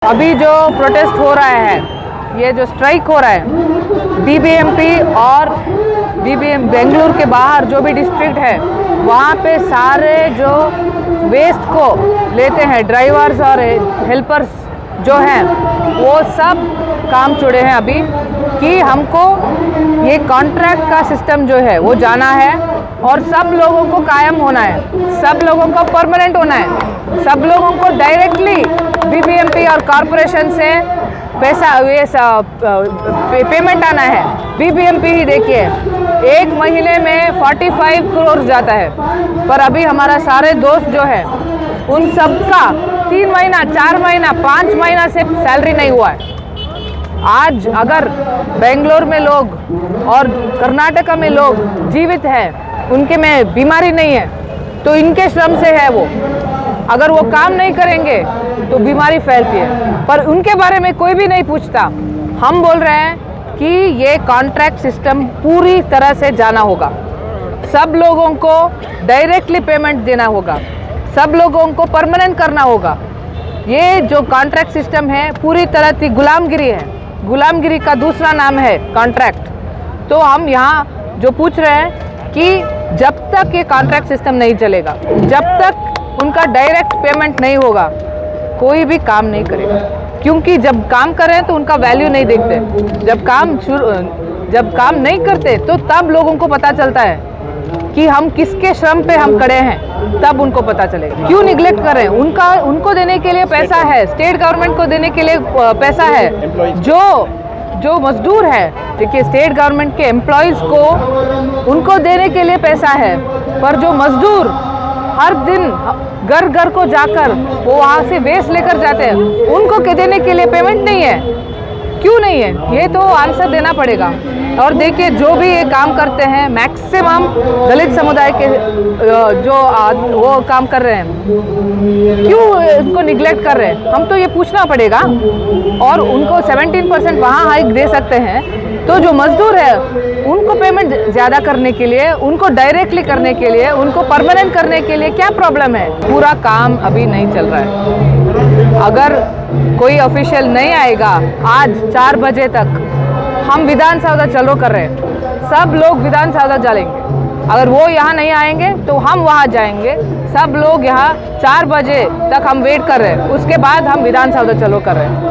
अभी जो प्रोटेस्ट हो रहा है, ये जो स्ट्राइक हो रहा है, बीबीएमपी और बेंगलुरु के बाहर जो भी डिस्ट्रिक्ट है वहाँ पे सारे जो वेस्ट को लेते हैं ड्राइवर्स और हेल्पर्स जो हैं वो सब काम छोड़े हैं अभी कि हमको ये कॉन्ट्रैक्ट का सिस्टम जो है वो जाना है और सब लोगों को कायम होना है, सब लोगों को परमानेंट होना है, सब लोगों को डायरेक्टली बीबीएमपी और कॉरपोरेशन से पैसा पेमेंट आना है। बीबीएमपी ही देखिए एक महीने में 45 करोड़ जाता है, पर अभी हमारा सारे दोस्त जो है उन सबका 3 महीना 4 महीना 5 महीना से सैलरी नहीं हुआ है। आज अगर बेंगलोर में लोग और कर्नाटका में लोग जीवित हैं, उनके में बीमारी नहीं है तो इनके श्रम से है वो। अगर वो काम नहीं करेंगे तो बीमारी फैलती है, पर उनके बारे में कोई भी नहीं पूछता। हम बोल रहे हैं कि ये कॉन्ट्रैक्ट सिस्टम पूरी तरह से जाना होगा, सब लोगों को डायरेक्टली पेमेंट देना होगा, सब लोगों को परमानेंट करना होगा। ये जो कॉन्ट्रैक्ट सिस्टम है पूरी तरह की गुलामगिरी है, गुलामगिरी का दूसरा नाम है कॉन्ट्रैक्ट। तो हम यहाँ जो पूछ रहे हैं कि जब तक ये कॉन्ट्रैक्ट सिस्टम नहीं चलेगा, जब तक उनका डायरेक्ट पेमेंट नहीं होगा, कोई भी काम नहीं करेगा। क्योंकि जब काम करें तो उनका वैल्यू नहीं देखते, जब काम नहीं करते तो तब लोगों को पता चलता है कि हम किसके श्रम पे हम खड़े हैं, तब उनको पता चलेगा। क्यों निगलेक्ट कर रहे हैं? उनको देने के लिए पैसा है, स्टेट गवर्नमेंट को देने के लिए पैसा है। जो मजदूर है, देखिए स्टेट गवर्नमेंट के एम्प्लॉयज़ को उनको देने के लिए पैसा है, पर जो मजदूर हर दिन घर घर को जाकर वो वहाँ से वेस्ट लेकर जाते हैं, उनको देने के लिए पेमेंट नहीं है। क्यों नहीं है? ये तो आंसर देना पड़ेगा। और देखिए जो भी ये काम करते हैं मैक्सिमम दलित समुदाय के जो वो काम कर रहे हैं, क्यों उनको निगलेक्ट कर रहे हैं? हम तो ये पूछना पड़ेगा। और उनको 17% वहाँ हाइक दे सकते हैं, तो जो मजदूर है उनको पेमेंट ज़्यादा करने के लिए, उनको डायरेक्टली करने के लिए, उनको परमानेंट करने के लिए क्या प्रॉब्लम है? पूरा काम अभी नहीं चल रहा है। अगर कोई ऑफिशियल नहीं आएगा आज 4 बजे तक, हम विधान सौदा चलो कर रहे हैं, सब लोग विधान सौदा चलेंगे। अगर वो यहाँ नहीं आएंगे तो हम वहाँ जाएंगे, सब लोग यहाँ 4 बजे तक हम वेट कर रहे हैं, उसके बाद हम विधान सौदा चलो कर रहे हैं।